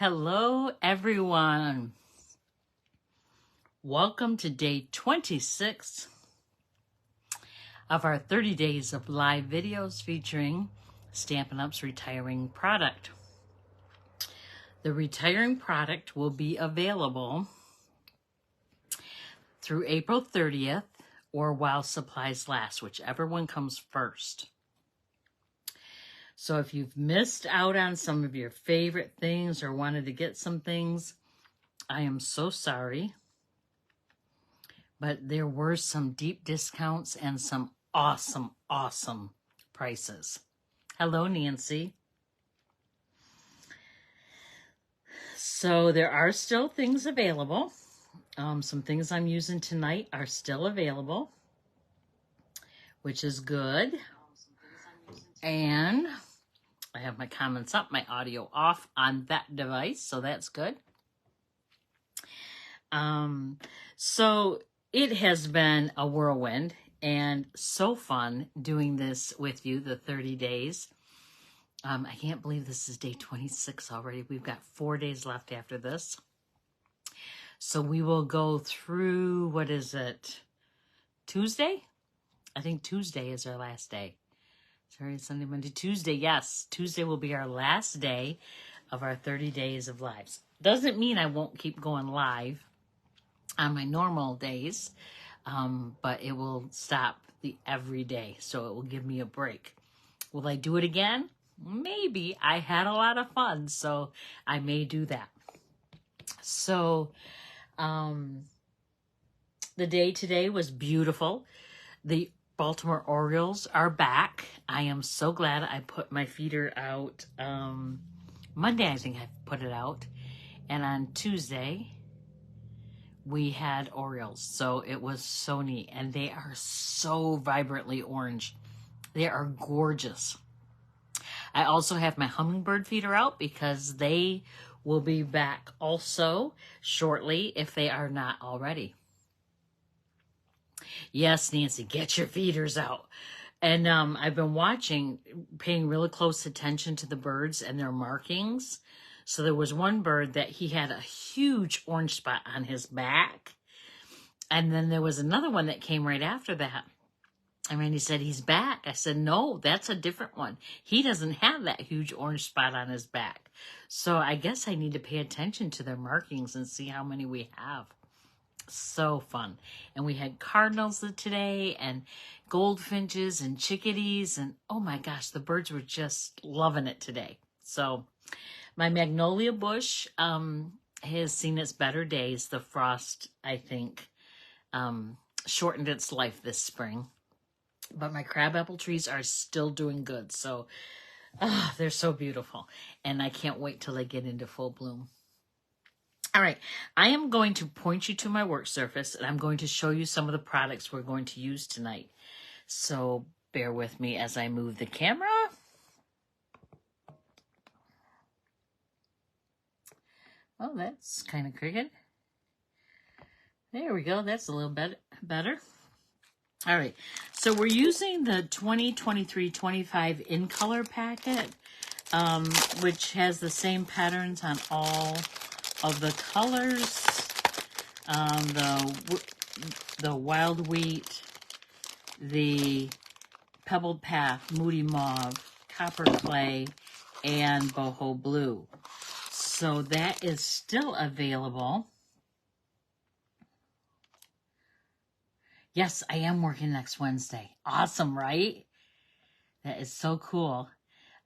Hello, everyone. Welcome to day 26 of our 30 days of live videos featuring Stampin' Up's retiring product. The retiring product will be available through April 30th or while supplies last, whichever one comes first. So if you've missed out on some of your favorite things or wanted to get some things, I am so sorry. But there were some deep discounts and some awesome prices. Hello, Nancy. So there are still things available. Some things I'm using tonight are still available, which is good. And I have my comments up, my audio off on that device, so that's good. So it has been a whirlwind and so fun doing this with you, the 30 days. I can't believe this is day 26 already. We've got 4 days left after this. So we will go through, what is it, Tuesday? I think Tuesday is our last day. Sorry, Sunday, Monday, Tuesday. Yes, Tuesday will be our last day of our 30 days of lives. Doesn't mean I won't keep going live on my normal days, but it will stop the every day, so it will give me a break. Will I do it again? Maybe. I had a lot of fun, so I may do that. So the day today was beautiful. The Baltimore Orioles are back. I am so glad I put my feeder out. Monday, I think I put it out. And on Tuesday, we had Orioles. So it was so neat. And they are so vibrantly orange. They are gorgeous. I also have my hummingbird feeder out because they will be back also shortly if they are not already. Yes, Nancy, get your feeders out. And I've been paying really close attention to the birds and their markings. So there was one bird that he had a huge orange spot on his back. And then there was another one that came right after that. And Randy said, he's back. I said, no, that's a different one. He doesn't have that huge orange spot on his back. So I guess I need to pay attention to their markings and see how many we have. So fun. And we had cardinals today and goldfinches and chickadees. And oh my gosh, the birds were just loving it today. So my magnolia bush has seen its better days. The frost, I think, shortened its life this spring. But my crabapple trees are still doing good. So they're so beautiful. And I can't wait till they get into full bloom. All right, I am going to point you to my work surface, and I'm going to show you some of the products we're going to use tonight. So bear with me as I move the camera. Oh, that's kind of crooked. There we go. That's a little bit better. All right, so we're using the 2023-25 in color packet, which has the same patterns on all of the colors, the wild wheat, the pebbled path, moody mauve, copper clay, and boho blue. So that is still available. Yes, I am working next Wednesday. Awesome, right? That is so cool.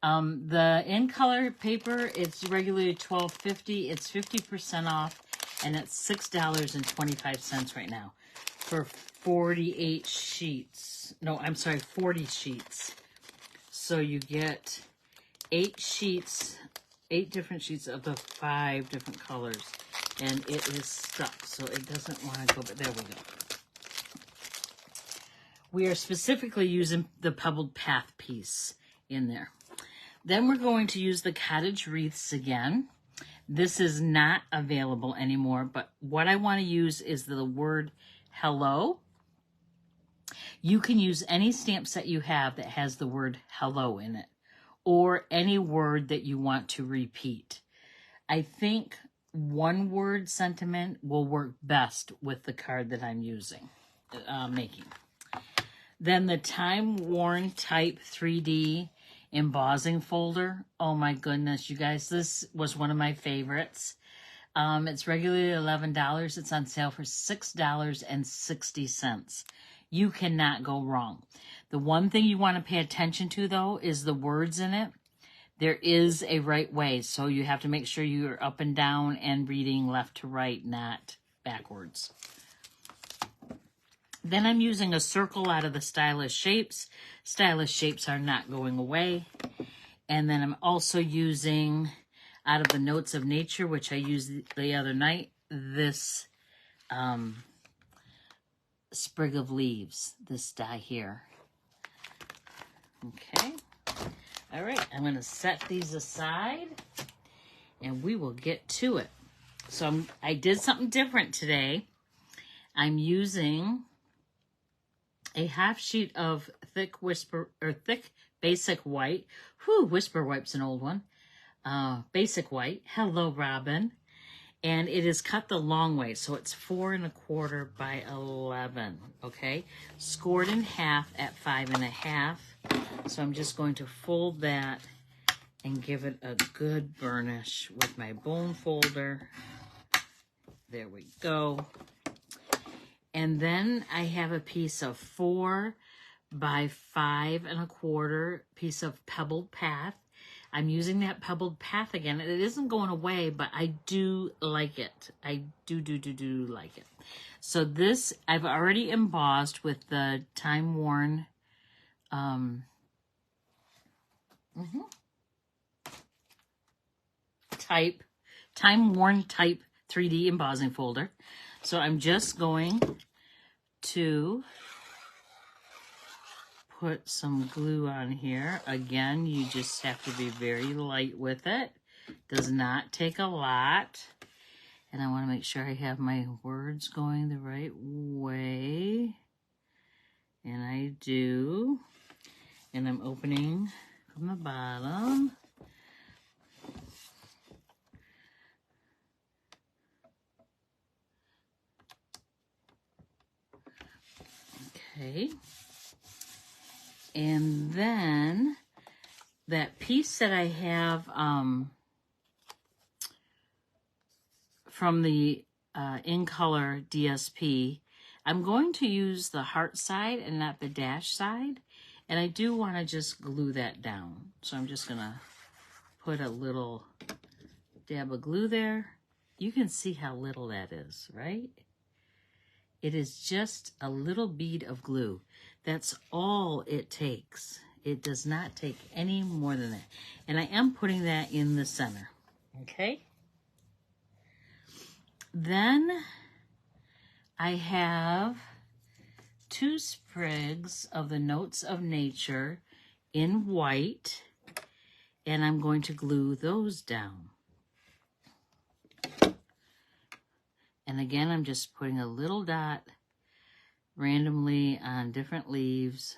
The in color paper, it's regularly $12.50. It's 50% off, and it's $6.25 right now for 48 sheets. No, I'm sorry, 40 sheets. So you get 8 sheets, 8 different sheets of the 5 different colors, and it is stuck, so it doesn't want to go, but there we go. We are specifically using the pebbled path piece in there. Then we're going to use the cottage wreaths again. This is not available anymore, but what I want to use is the word hello. You can use any stamp set you have that has the word hello in it, or any word that you want to repeat. I think one word sentiment will work best with the card that I'm using, making. Then the Time Worn Type 3D embossing folder. Oh my goodness, you guys, this was one of my favorites. It's regularly $11. It's on sale for $6.60. You cannot go wrong. The one thing you want to pay attention to, though, is the words in it. There is a right way, so you have to make sure you're up and down and reading left to right, not backwards. Then I'm using a circle out of the Stylish Shapes. Stylish Shapes are not going away. And then I'm also using, out of the Notes of Nature, which I used the other night, this Sprig of Leaves, this die here. Okay. All right, I'm going to set these aside, and we will get to it. So I did something different today. I'm using a half sheet of thick basic white. Whew, Whisper White's an old one. Basic white. Hello, Robin. And it is cut the long way, so it's 4 1/4 by 11. Okay, scored in half at 5 1/2. So I'm just going to fold that and give it a good burnish with my bone folder. There we go. And then I have a piece of 4 by 5 1/4 piece of pebbled path. I'm using that pebbled path again. It isn't going away, but I do like it. I do like it. So this I've already embossed with the Time Worn Time Worn Type 3D embossing folder. So I'm just going to put some glue on here. Again, you just have to be very light with it. Does not take a lot. And I want to make sure I have my words going the right way. And I do. And I'm opening from the bottom. Okay. And then that piece that I have from the In Color DSP, I'm going to use the heart side and not the dash side. And I do want to just glue that down. So I'm just going to put a little dab of glue there. You can see how little that is, right? It is just a little bead of glue. That's all it takes. It does not take any more than that. And I am putting that in the center, okay? Then I have 2 sprigs of the Notes of Nature in white, and I'm going to glue those down. And again, I'm just putting a little dot randomly on different leaves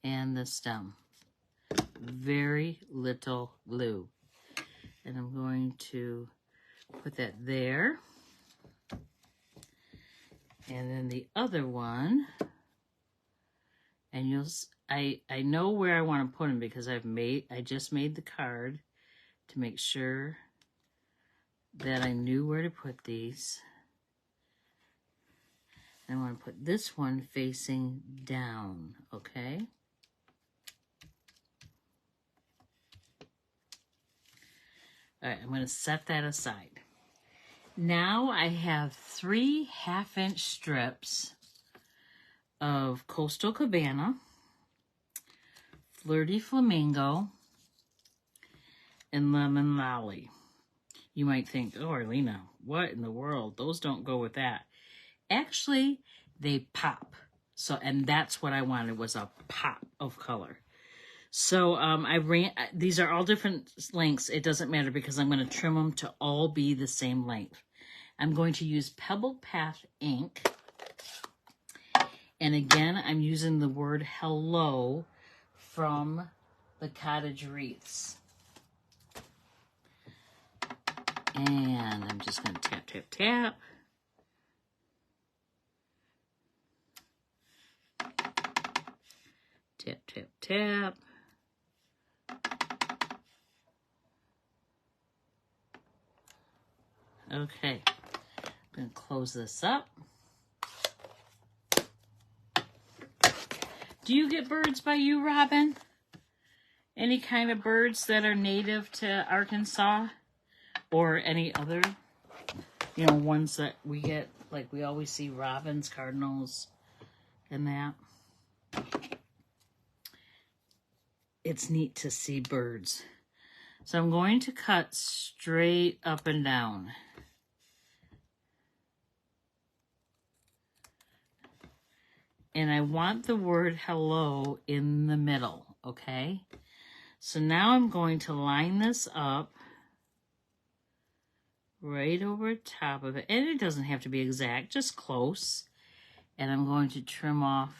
and the stem. Very little glue. And I'm going to put that there. And then the other one, and I know where I want to put them because I just made the card to make sure that I knew where to put these. I want to put this one facing down, okay? All right, I'm going to set that aside. Now I have 3 1/2-inch strips of Coastal Cabana, Flirty Flamingo, and Lemon Lolly. You might think, oh, Arlena, what in the world? Those don't go with that. Actually, they pop. So, and that's what I wanted, was a pop of color. So these are all different lengths. It doesn't matter because I'm going to trim them to all be the same length. I'm going to use Pebble Path ink. And again, I'm using the word hello from the Cottage Wreaths. And I'm just going to tap, tap, tap. Tap, tap, tap. Okay, I'm going to close this up. Do you get birds by you, Robin? Any kind of birds that are native to Arkansas? Or any other, you know, ones that we get, like we always see robins, cardinals, and that. It's neat to see birds. So I'm going to cut straight up and down. And I want the word hello in the middle, okay? So now I'm going to line this up right over top of it. And it doesn't have to be exact, just close. And I'm going to trim off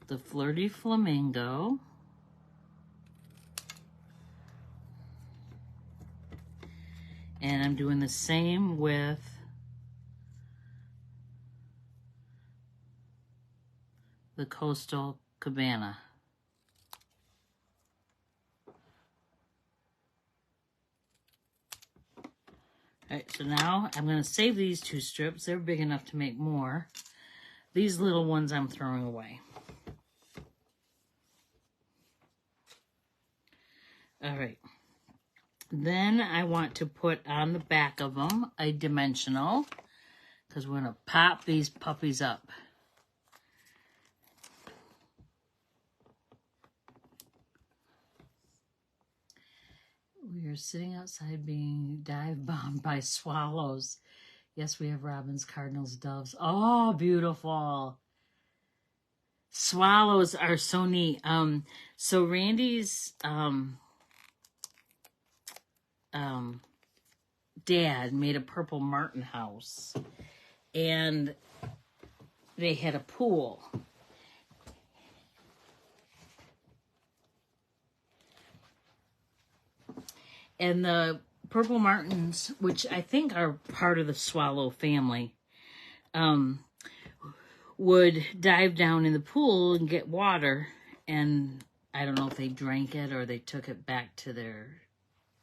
the flirty flamingo. And I'm doing the same with the coastal cabana. All right, so now I'm going to save these 2 strips. They're big enough to make more. These little ones I'm throwing away. All right. Then I want to put on the back of them a dimensional, because we're going to pop these puppies up. We are sitting outside being dive bombed by swallows. Yes, we have robins, cardinals, doves. Oh, beautiful. Swallows are so neat. So Randy's dad made a purple martin house, and they had a pool. And the purple martins, which I think are part of the swallow family, would dive down in the pool and get water. And I don't know if they drank it or they took it back to their,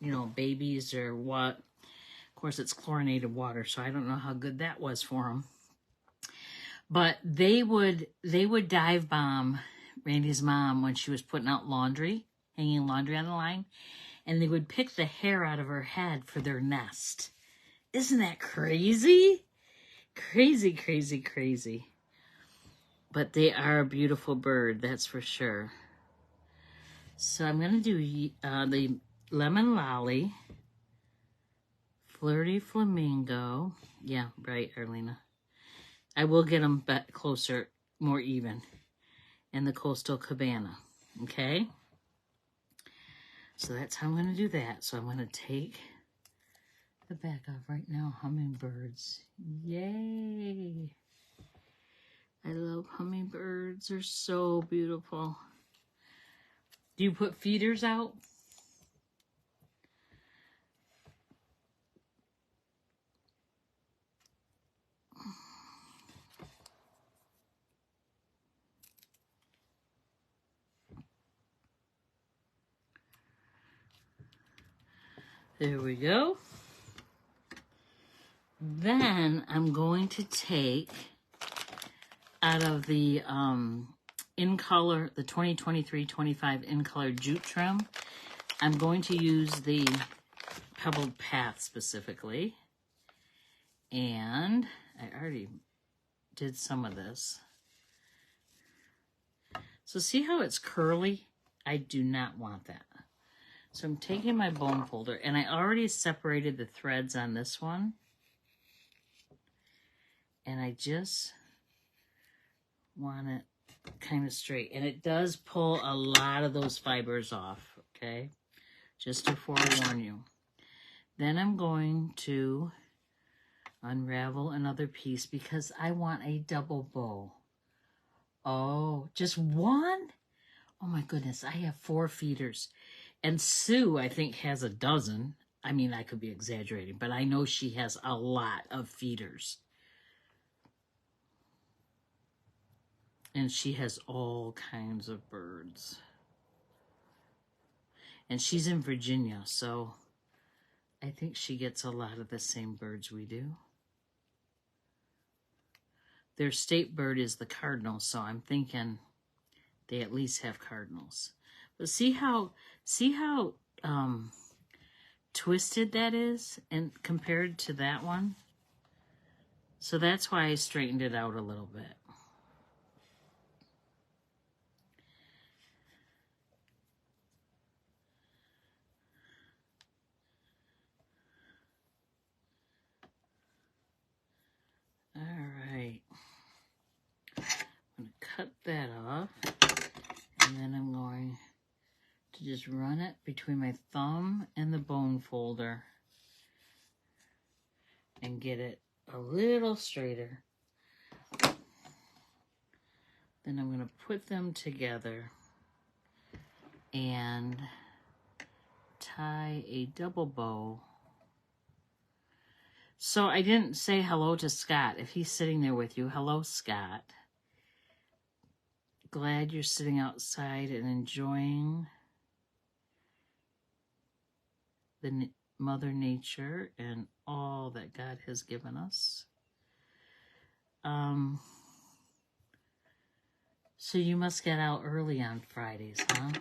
you know, babies or what. Of course, it's chlorinated water, so I don't know how good that was for them. But they would dive bomb Randy's mom when she was putting out laundry, hanging laundry on the line. And they would pick the hair out of her head for their nest. Isn't that crazy? Crazy, crazy, crazy. But they are a beautiful bird, that's for sure. So I'm going to do the lemon lolly, flirty flamingo. Yeah, right, Arlena. I will get them back closer, more even. And the coastal cabana, okay? So that's how I'm going to do that. So I'm going to take the back off right now. Hummingbirds. Yay. I love hummingbirds. They're so beautiful. Do you put feeders out? There we go. Then I'm going to take out of the In Color, the 2023-25 In Color jute trim. I'm going to use the Pebbled Path specifically. And I already did some of this. So see how it's curly? I do not want that. So I'm taking my bone folder, and I already separated the threads on this one. And I just want it kind of straight. And it does pull a lot of those fibers off, okay? Just to forewarn you. Then I'm going to unravel another piece because I want a double bow. Oh, just one? Oh my goodness, I have 4 feeders. And Sue, I think, has a dozen. I mean, I could be exaggerating, but I know she has a lot of feeders. And she has all kinds of birds. And she's in Virginia, so I think she gets a lot of the same birds we do. Their state bird is the cardinal, so I'm thinking they at least have cardinals. But see how twisted that is, and compared to that one. So that's why I straightened it out a little bit. All right. I'm going to cut that off, and then I'm going to just run it between my thumb and the bone folder and get it a little straighter. Then I'm going to put them together and tie a double bow. So I didn't say hello to Scott. If he's sitting there with you, hello, Scott. Glad you're sitting outside and enjoying the Mother Nature and all that God has given us. So you must get out early on Fridays, huh?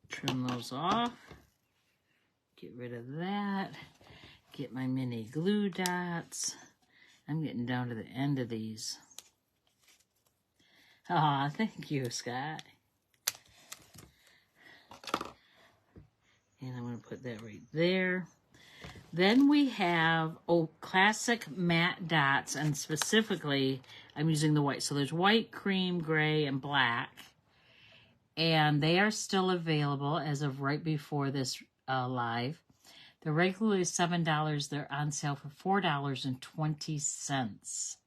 Trim those off. Get rid of that. Get my mini glue dots. I'm getting down to the end of these. Aw, thank you, Scott. And I'm going to put that right there. Then we have classic matte dots, and specifically, I'm using the white. So there's white, cream, gray, and black. And they are still available as of right before this live. They're regularly $7. They're on sale for $4.20.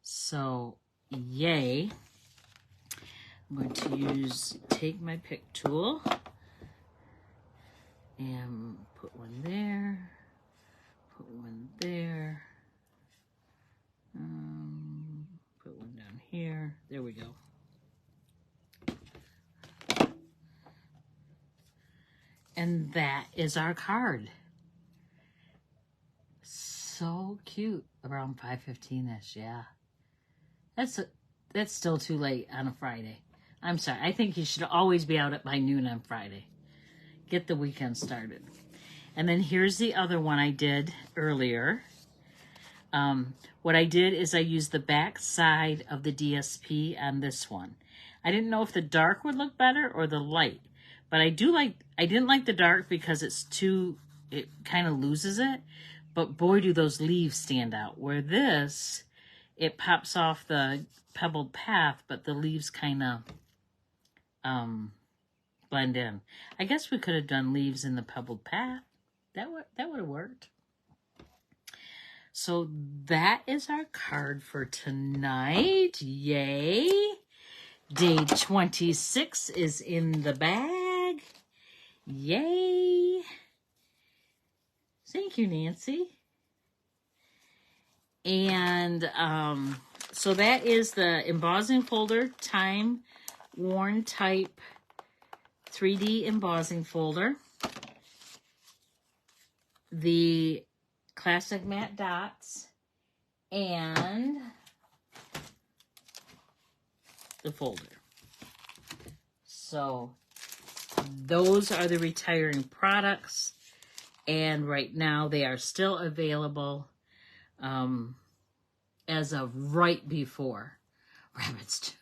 So, yay. I'm going to take my pick tool and put one there, put one there, put one down here. There we go. And that is our card. So cute. Around 5:15ish, yeah. That's still too late on a Friday. I'm sorry. I think you should always be out by noon on Friday. Get the weekend started. And then here's the other one I did earlier. What I did is I used the back side of the DSP on this one. I didn't know if the dark would look better or the light. But I didn't like the dark because it kind of loses it. But boy, do those leaves stand out. Where this, it pops off the pebbled path, but the leaves kind of blend in. I guess we could have done leaves in the pebbled path. That would have worked. So that is our card for tonight. Yay! Day 26 is in the bag. Yay! Thank you, Nancy. And so that is the embossing folder, time worn type 3D embossing folder. The classic matte dots and the folder. So those are the retiring products, and right now they are still available as of right before. Rabbits too.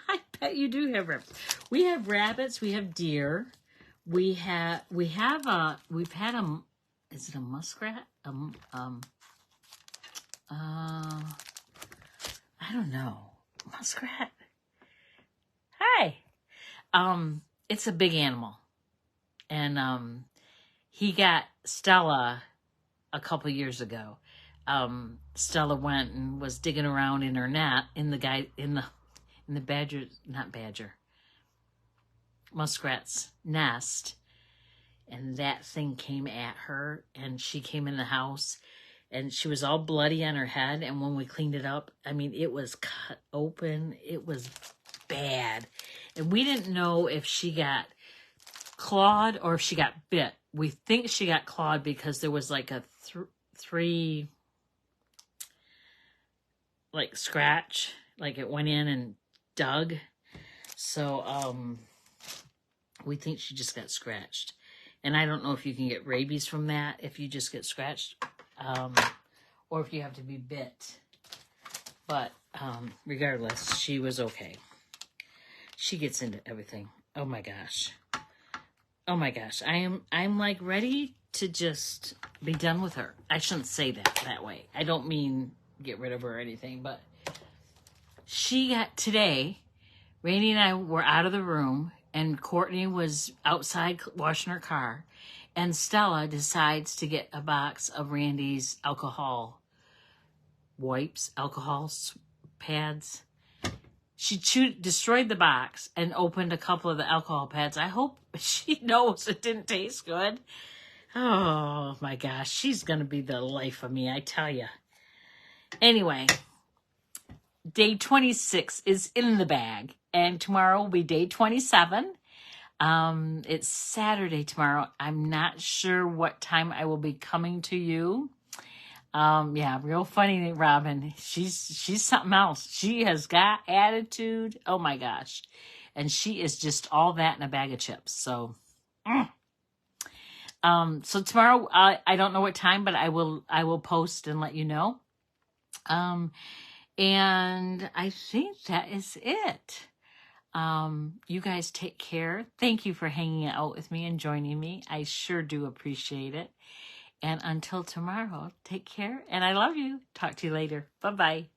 I bet you do have rabbits. We have rabbits, we have deer, we've had a, is it a muskrat? I don't know. Muskrat? Hi. It's a big animal. And he got Stella a couple years ago. Stella went and was digging around in her net in the muskrat's nest, and that thing came at her, and she came in the house, and she was all bloody on her head, and when we cleaned it up, I mean, it was cut open. It was bad. And we didn't know if she got clawed or if she got bit. We think she got clawed because there was like a three like scratch, like it went in and dug. So we think she just got scratched. And I don't know if you can get rabies from that if you just get scratched, or if you have to be bit. But regardless, she was okay. She gets into everything. Oh my gosh. Oh my gosh. I'm like ready to just be done with her. I shouldn't say that way. I don't mean get rid of her or anything, but she got today, Randy and I were out of the room, and Courtney was outside washing her car, and Stella decides to get a box of Randy's alcohol wipes, alcohol pads. She destroyed the box and opened a couple of the alcohol pads. I hope she knows it didn't taste good. Oh my gosh, she's going to be the life of me, I tell you. Anyway, day 26 is in the bag, and tomorrow will be day 27. It's Saturday tomorrow. I'm not sure what time I will be coming to you. Yeah, real funny, Robin. She's something else. She has got attitude. Oh my gosh. And she is just all that in a bag of chips. So, so tomorrow, I don't know what time, but I will post and let you know. And I think that is it. You guys take care. Thank you for hanging out with me and joining me. I sure do appreciate it. And until tomorrow, take care. And I love you. Talk to you later. Bye-bye.